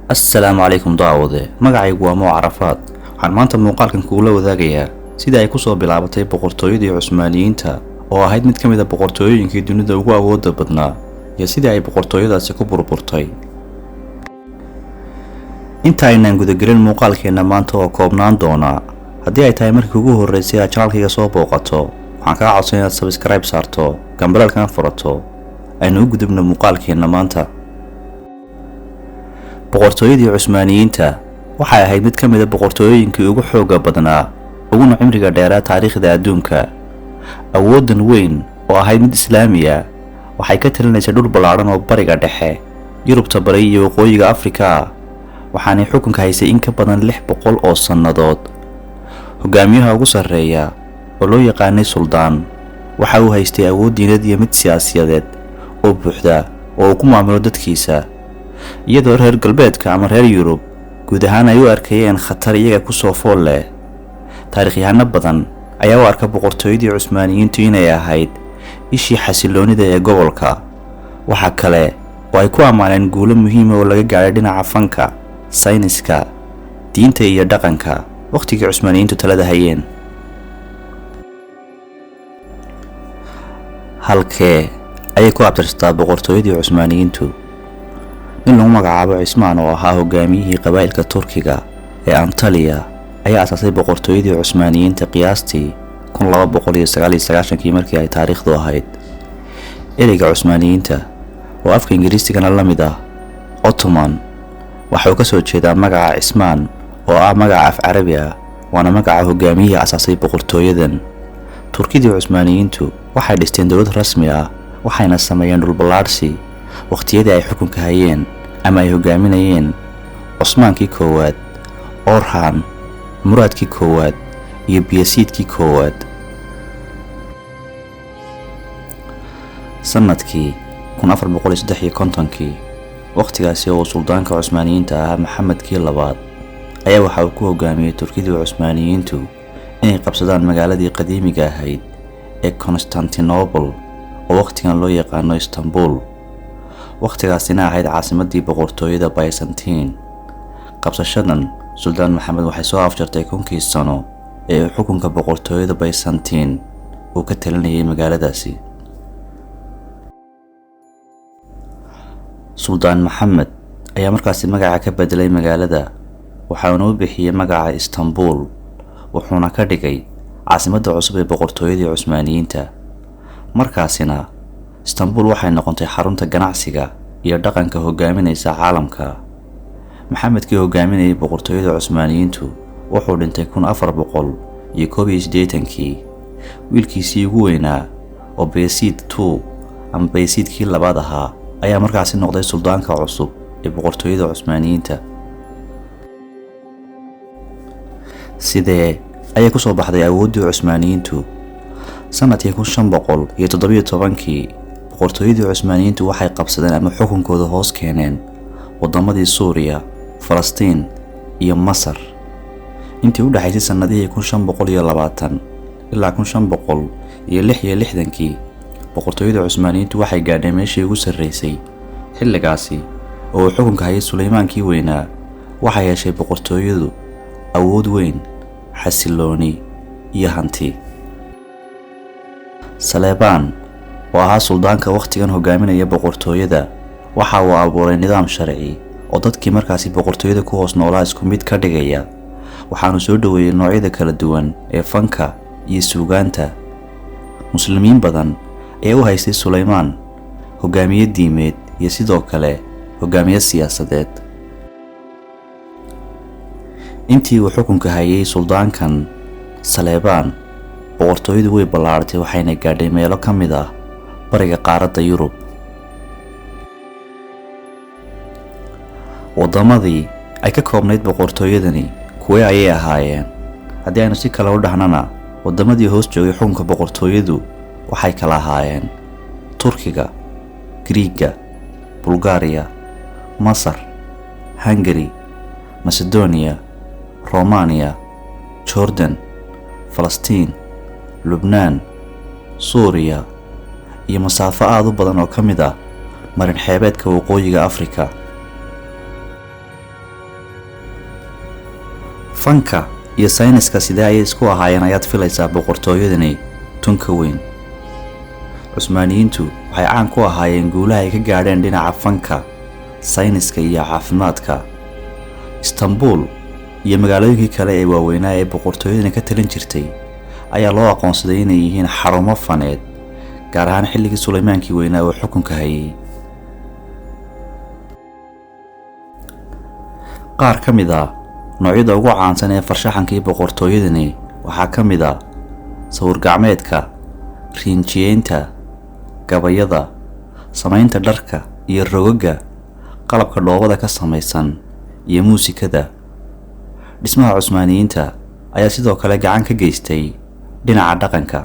assalaamu calaykum daawade magacaygu waa Mo Carafaad waxaan maanta muuqaalkan kugula wadaagayaa sidii ay kusoo bilaabatay boqortooyadii Cusmaaniyiinta oo ahayd mid ka mid ah boqortooyooyinkii dunida ugu awoodda badnaa iyo sidii ay boqortooyadaasi ku burburtay. inta aynaan gudagelin muuqaalkeena maanta oo koobnaan doona haddii ay tahay markii ugu horeysay aad channelkayga soo booqato waxaan kaa codsan inaad subscribe saarto gambalaalkana furato aynu u gudubno muuqaalkeena maanta. boqortooyadii Cusmaaniyiinta waxay ahayd mid ka mid ah boqortooyooyinkii ugu xooga badnaa uguna cimriga dheeraa taariikhda adduunka. awoodan weyn oo ahayd mid islaami ah waxay ka talinaysay dhul ballaaran oo bariga dhexe, Yurubta bari iyo waqooyiga Afrika waxaanay xukunka haysay in ka badan 600 oo sannadood. hogaamiyaha ugu sarreeya oo loo yaqaanay suldaan waxa uu haystay awood diineed iyo mid siyaasiyadeed oo buuxda oo uu ku maamulo dadkiisa, iyadoo reer galbeedka ama reer Yurub guud ahaan ay u arkayeen khatar iyaga ku soo fool leh. taariikhyahanno badan ayaa u arka boqortooyadii Cusmaaniyiintu inay ahayd ishii xasiloonida ee gobolka. waxa kale oo ay ku ammaaneen guulo muhiim ah oo laga gaaray dhinaca fanka, sayniska, diinta iyo dhaqanka waqtigii Cusmaaniyiintu talada hayeen. halkee ayay ku abtirsataa boqortooyadii Cusmaaniyiintu? nin lagu magacaabo Cismaan oo ahaa hogaamiyihii qabaa'ilka Turkiga ee Antalya ayaa asaasay boqortooyadii Cusmaaniyiinta qiyaastii 1299 markii ay taariikhdu ahayd. ereyga Cusmaaniyiinta oo afka Ingiriisigana la mid ah Ottoman waxa uu ka soo jeedaa magaca Cismaan oo ah magaca af Carabi ah waana magaca hogaamiyihii asaasay boqortooyadan. Turkidii Cusmaaniyiintu waxay dhisteen dowlad rasmi ah waxayna sameeyeen dhul ballaarsi waqtiyadii ay xukunka hayeen ama ay hogaaminayeen Cusmaankii koowaad, Orhan, Muraadkii koowaad iyo Bayezidkii koowaad. sanadkii 1453 waqtigaasi oo suldaanka Cusmaaniyiinta ahaa Maxamedkii labaad ayaa waxa uu ku hogaamiyay Turkidii Cusmaaniyiintu inay qabsadaan magaaladii qadiimiga ahayd ee Constantinople oo waqtigan loo yaqaano Istanbul. waqtigaasina ahayd caasimadii boqortooyada Byzantine. qabsashadan Suldaan Maxamed waxay soo afjartay 1000 sano ee xukunka boqortooyada Byzantine uu ka talinayay magaaladaasi. Suldaan Maxamed ayaa markaasi magaca ka bedelay magaalada waxaana uu bixiyay magaca Istanbul wuxuuna ka dhigay caasimadda cusub ee boqortooyadii Cusmaaniyiinta. markaasina Istanbul waxay noqotay xarunta ganacsiga iyo dhaqanka hogaaminaysa caalamka. Maxamedkii hogaaminayay boqortooyada Cusmaaniyiintu wuxuu dhintay 1481. wiilkiisii ugu weynaa oo Bayezid II ama Bayezidkii labaad ahaa ayaa markaasi noqday suldaanka cusub ee boqortooyada Cusmaaniyiinta. sidee ayay ku soo baxday awooddii Cusmaaniyiintu? sanadkii 1517 boqortooyadii Cusmaaniyiintu waxay qabsadeen ama xukunkooda hoos keeneen wadamadii Suuriya, Falastiin iyo Masar. intii u dhaxaysay sanadihii 1520 ilaa 1566 boqortooyada Cusmaaniyiintu waxay gaadhay meeshii ugu sarreysay. xilligaasi oo uu xukunka hayay Suleymaankii weynaa waxay yeeshay boqortooyadu awood weyn, xasilooni iyo hanti. Saleebaan oo ahaa suldaanka waqtigan hogaaminaya boqortooyada waxa uu abuuray nidaam sharci oo dadkii markaasi boqortooyada ku hoos noolaa isku mid ka dhigaya. waxaanu soo dhaweeyay noocyada kala duwan ee fanka iyo suugaanta. muslimiin badan ayaa u haystay Suleymaan hogaamiye diimeed iyo sidoo kale hogaamiye siyaasadeed. intii uu xukunka hayay suldaankan Saleebaan boqortooyadu way ballaaratay waxayna gaadhay meelo ka mid ah bariga qaaradda Yurub. wadamadii ay ka koobnayd boqortooyadani kuwee ayay ahaayeen? haddii aynu si kale u dhahnana wadamadii hoos joogay xukunka boqortooyadu waxay kala ahaayeen Turkiga, Griiga, Bulgaariya, Masar, Hungary, Macedonia, Romania, Jordan, Falastiin, Lubnaan, Suuriya iyo masaafo aad u badan oo ka mid ah marin xeebeedka waqooyiga Afrika. fanka iyo sayniska sidee ayay isku ahaayeen ayaad filaysaa boqortooyadani tunka weyn. Cusmaaniyiintu waxay caan ku ahaayeen guulaha ay ka gaadheen dhinaca fanka, sayniska iyo caafimaadka. Istanbul iyo magaalooyinkii kale ee waaweynaa ee boqortooyadani ka talin jirtay ayaa loo aqoonsaday inay yihiin xarumo faneed, gaar ahaan xilligii Suleymaankii weynaa oo xukunka hayay. qaar ka mid ah noocyada ugu caansan ee farshaxankii boqortooyadani waxaa ka mid ah sawir gacmeedka, rinjiyeynta, gabayada, samaynta dharka iyo rogaga, qalabka dhoobada ka samaysan iyo muusikada. Dhismaha Cusmaaniyiinta ayaa sidoo kale gacan ka geystay dhinaca dhaqanka.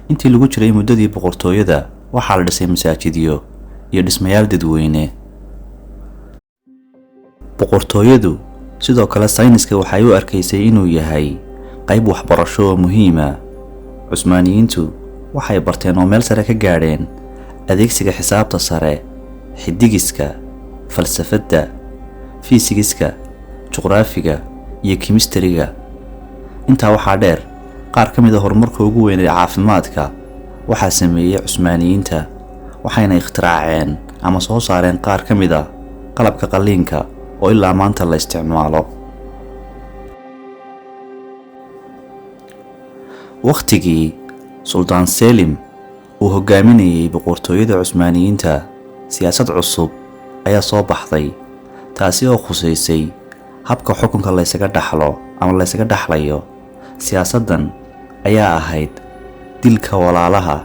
Intii lagu jiray muddadii boqortooyada waxaa la dhisay masaajidyo iyo dhismayaal dadweyne. boqortooyadu sidoo kale sayniska waxay u arkaysay inuu yahay qayb waxbarasho oo muhiim ah. Cusmaaniyiintu waxay barteen oo meel sare ka gaadheen adeegsiga xisaabta sare, xidigiska, falsafadda, fiisigiska, juqraafiga iyo kimistriga. intaa waxaa dheer, qaar ka mid ah horumarka ugu weyn ee caafimaadka waxaa sameeyay Cusmaaniyiinta, waxayna ikhtiraaceen ama soo saareen qaar ka mid ah qalabka qalliinka oo ilaa maanta la isticmaalo. waqtigii Sultaan Selim uu hogaaminayay boqortooyada Cusmaaniyiinta, siyaasad cusub ayaa soo baxday, taasi oo khuseysay habka xukunka la isaga dhaxlo ama la isaga dhaxlayo. siyaasaddan ayaa ahayd dilka walaalaha.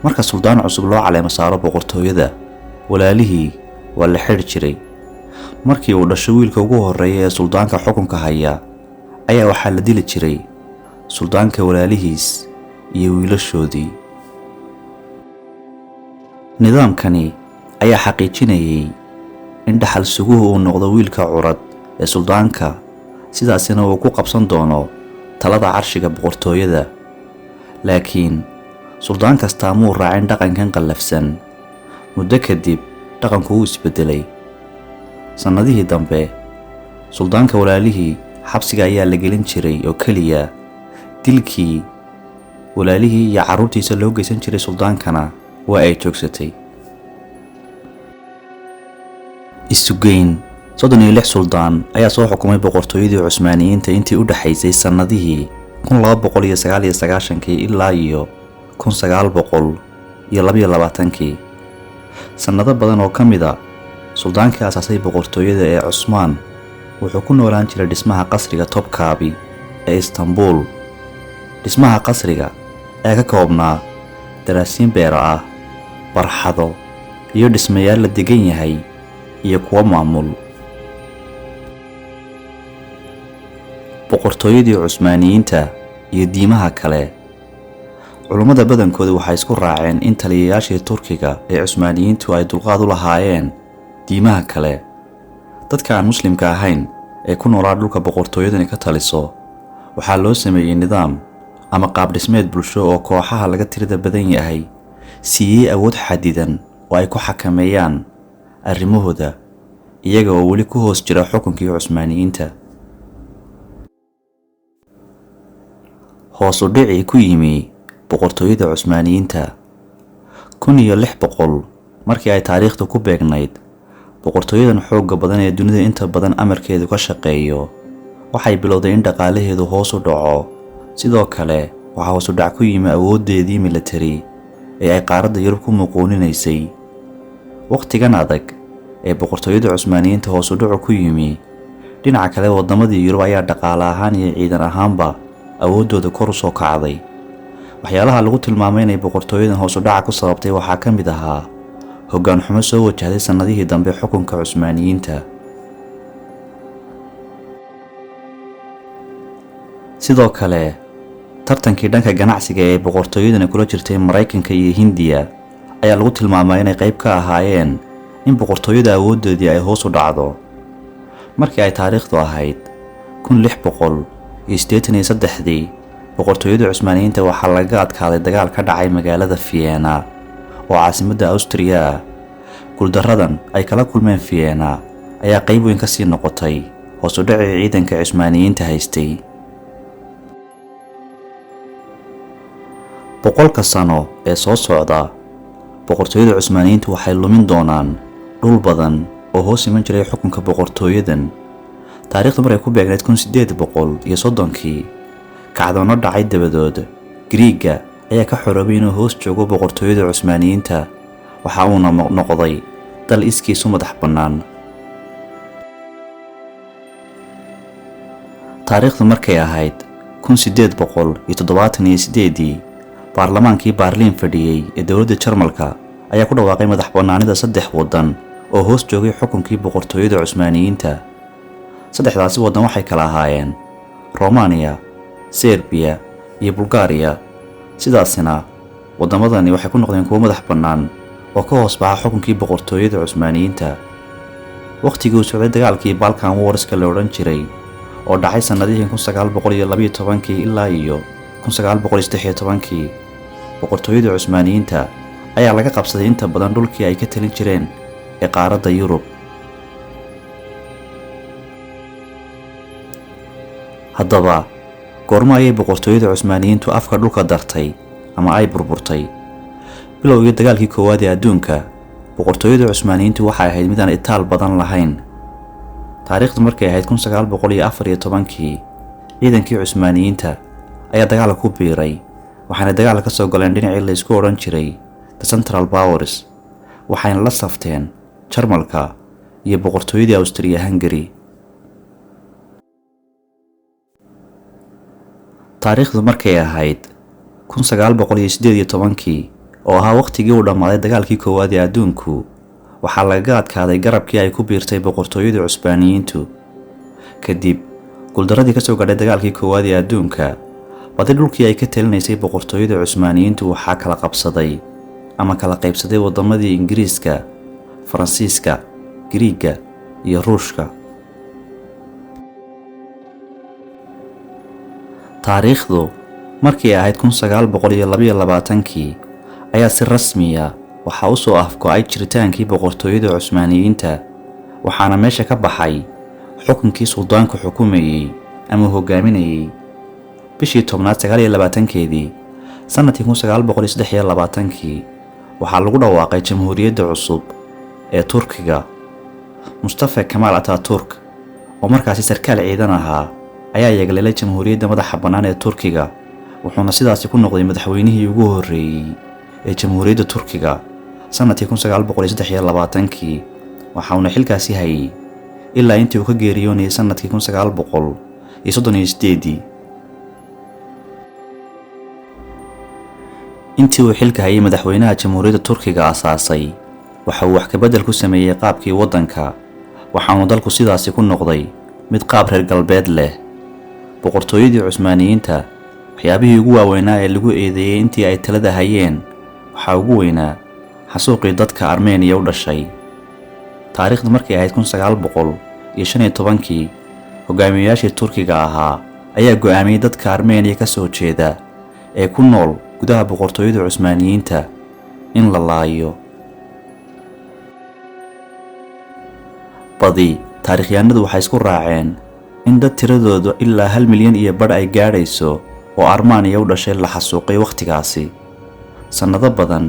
marka suldaan cusub loo caleemo saaro boqortooyada, walaalihii waa la xidhi jiray. markii uu dhasho wiilka ugu horeeya ee suldaanka xukunka haya, ayaa waxaa la dili jiray suldaanka walaalihiis iyo wiilashoodii. nidaamkani ayaa xaqiijinayay in dhaxal suguhu uu noqdo wiilka curad ee suldaanka, sidaasina uu ku qabsan doono talada carshiga boqortooyada. laakiin suldaan kastaa muu raacin dhaqankan qallafsan. muddo kadib dhaqanku wuu isbedelay. sannadihii dambe, suldaanka walaalihii xabsiga ayaa la gelin jiray oo keliya. dilkii walaalihii iyo carruurtiisa loo geysan jiray suldaankana waa ay joogsatay. isugeyn 36 suldaan ayaa soo xukumay boqortooyadii Cusmaaniyiinta intii u dhaxaysay sannadihii 1299 ilaa iyo 1922. sannado badan oo ka mid ah, suldaankii aasaasay boqortooyada ee Cusmaan wuxuu ku noolaan jiray dhismaha qasriga Topkapi ee Istanbul. dhismaha qasriga ayaa ka koobnaa daraasiin beero ah, barxado iyo dhismayaal la degan yahay iyo kuwa maamul. boqortooyadii Cusmaaniyiinta iyo diimaha kale, culummada badankooda waxay isku raaceen in taliyayaashii Turkiga ee Cusmaaniyiintu ay dulqaad u lahaayeen diimaha kale. dadka aan muslimka ahayn ee ku noolaa dhulka boqortooyadani ka taliso waxaa loo sameeyey nidaam ama qaab dhismeed bulsho oo kooxaha laga tirada badan yahay siiyey awood xadidan oo ay ku xakameeyaan arrimahooda, iyaga oo weli ku hoos jira xukunkii Cusmaaniyiinta. hoos u dhici ku yimi boqortooyada Cusmaaniyiinta 1600 markii ay taariikhdu ku beegnayd. boqortooyadan xoogga badan ee dunida inta badan amarkeedu ka shaqeeyo waxay bilowday in dhaqaalaheedu hoos u dhaco. sidoo kale waxaa hoos u dhac ku yimi awooddeedii military ee ay qaaradda Yurub ku muquuninaysay. waqtigan adag ee boqortooyada Cusmaaniyiinta hoos u dhac ku yimi, dhinaca kale wadamadii Yurub ayaa dhaqaale ahaan iyo ciidan ahaanba awooddooda kor u soo kacday. waxyaalaha lagu tilmaamay inay boqortooyadan hoos u dhaca ku sababtay waxaa ka mid ahaa hoggaan xumo soo wajahday sannadihii dambe xukunka Cusmaaniyiinta. sidoo kale, tartankii dhanka ganacsiga ee boqortooyadani kula jirtay Mareykanka iyo Hindiya ayaa lagu tilmaamay inay qayb ka ahaayeen in boqortooyada awooddeedii ay hoos u dhacdo. markii ay taariikhdu ahayd 1683, boqortooyada Cusmaaniyiinta waxaa laga adkaaday dagaal ka dhacay magaalada Vienna oo caasimadda Austria ah. guuldarradan ay kala kulmeen Vienna ayaa qayb weyn ka sii noqotay hoos u dhacii ciidanka Cusmaaniyiinta haystay. boqolka sano ee soo socda, boqortooyada Cusmaaniyiintu waxay lumin doonaan dhul badan oo hoos iman jiray xukunka boqortooyadan. taariikhdu markay ku beegnayd 1830kii, kacdoono dhacay dabadood, Giriigga ayaa ka xoroobay inuu hoos joogo boqortooyada Cusmaaniyiinta, waxa uuna noqday dal iskiisu madax bannaan. taariikhdu markay ahayd 1878, baarlamaankii Baarliin fadhiyey ee dowladda Jarmalka ayaa ku dhawaaqay madax bannaanida 3 waddan oo hoos joogay xukunkii boqortooyada Cusmaaniyiinta. saddexdaasi waddan waxay kala ahaayeen Romania, Serbiya iyo Bulgaariya. sidaasina waddamadani waxay ku noqdeen kuwo madax bannaan oo ka hoos baxa xukunkii boqortooyada Cusmaaniyiinta. waqtigii uu socday dagaalkii Balkan Warska la odhan jiray oo dhacay sanadihii 1912 ilaa iyo 1913, boqortooyada Cusmaaniyiinta ayaa laga qabsaday inta badan dhulkii ay ka talin jireen ee qaaradda Yurub. haddaba goorma ayay boqortooyada Cusmaaniyiintu afka dhulka dartay ama ay burburtay? bilowgii dagaalkii koowaad ee adduunka, boqortooyada Cusmaaniyiintu waxay ahayd mid aan itaal badan lahayn. taariikhdu markay ahayd 1914, ciidankii Cusmaaniyiinta ayaa dagaalka ku biiray, waxaana dagaalka ka soo galeen dhinacii la isku odhan jiray The Central Powers, waxayna la safteen Jarmalka iyo boqortooyadii Austria-Hungary. taariikhdu markay ahayd 1918 oo ahaa waqtigii uu dhammaaday dagaalkii koowaad ee adduunku, waxaa lagaga adkaaday garabkii ay ku biirtay boqortooyada Cusmaaniyiintu. kadib guuldaradii ka soo gaadhay dagaalkii koowaad ee adduunka, badi dhulkii ay ka talinaysay boqortooyada Cusmaaniyiintu waxaa kala qabsaday ama kala qaybsaday waddamadii Ingiriiska, Faransiiska, Giriigga iyo Ruushka. taariikhdu markii ahayd 1922 ayaa si rasmi ah waxaa u soo afgo'ay jiritaankii boqortooyada Cusmaaniyiinta, waxaana meesha ka baxay xukunkii suldaanku xukumayay ama hogaaminayay. bishii tobnaad 29keedii sanadkii 1923 waxaa lagu dhawaaqay jamhuuriyadda cusub ee Turkiga. Mustafa Kemal Atatürk oo markaasi sarkaal ciidan ahaa ayaa yeegleelay jamhuuriyadda madaxa bannaan ee Turkiga, wuxuuna sidaasi ku noqday madaxweynihii ugu horreeyay ee jamhuuriyadda Turkiga sanadkii 1923, waxaana xilkaasi hayay ilaa intii uu ka geeriyoonayay sanadkii 1938. intii uu xilka hayay madaxweynaha jamhuuriyadda Turkiga asaasay, waxa uu wax ka bedel ku sameeyay qaabkii waddanka, waxaana dalku sidaasi ku noqday mid qaab reer galbeed leh. boqortooyadii Cusmaaniyiinta waxyaabihii ugu waaweynaa ee lagu eedeeyay intii ay talada hayeen waxaa ugu weynaa xasuuqii dadka Armeniya u dhashay. taariikhdu markay ahayd 1915, hogaamiyayaashii Turkiga ahaa ayaa go'aamiyay dadka Armeniya ka soo jeeda ee ku nool gudaha boqortooyada Cusmaaniyiinta in la laayo. badi taariikhyahanadu waxay isku raaceen in dad tiradoodu ilaa 1 milyan iyo badh ay gaadhayso oo Armeniya u dhashay la xasuuqay waqtigaasi. sanado badan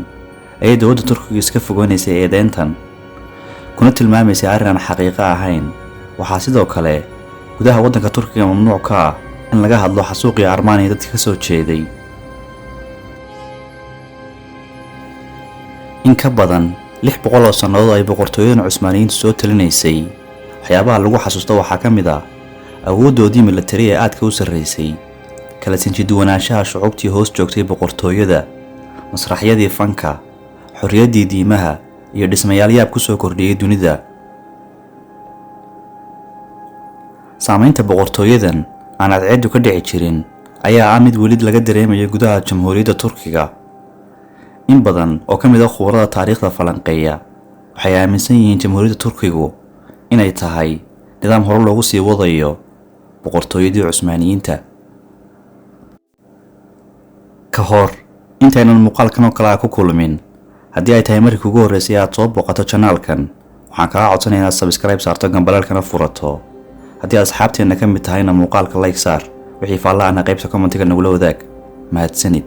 ayay dowladda Turkiga iska fogeynaysay eedeyntan, kuna tilmaamaysay arrin aan xaqiiqo ahayn. waxaa sidoo kale gudaha waddanka Turkiga mamnuuc ka ah in laga hadlo xasuuqii Armeniya dadka ka soo jeeday. in ka badan 600 oo sannadood ay boqortooyada Cusmaaniyiintu soo talinaysay, waxyaabaha lagu xasuusto waxaa ka mid ah awooddoodii militari ee aadka u sarreysay, kala sinjiduwanaanshaha shucuubtii hoos joogtay boqortooyada, masraxyadii fanka, xorriyaddii diimaha iyo dhismayaal yaab ku soo kordhiyay dunida. saamaynta boqortooyadan aan cadceedu ka dhici jirin ayaa ah mid weli laga dareemayo gudaha jamhuuriyadda Turkiga. in badan oo ka mid ah khubarada taariikhda falanqeeya waxay aaminsan yihiin jamhuuriyadda Turkigu inay tahay nidaam hore loogu sii wadayo boqortooyadii Cusmaaniyiinta. ka hor intaynan muuqaalkan oo kale ku kulmin, haddii ay tahay markii ugu horreysay aad soo booqato channelkan, waxaan kaa codsanayaa inaad subscribe saarto, gambalaalkana furato haddii asxaabteena ka mid tahayna muuqaalka like saar wixii faallahana qaybta commentiga nagula wadaag mahadsanid.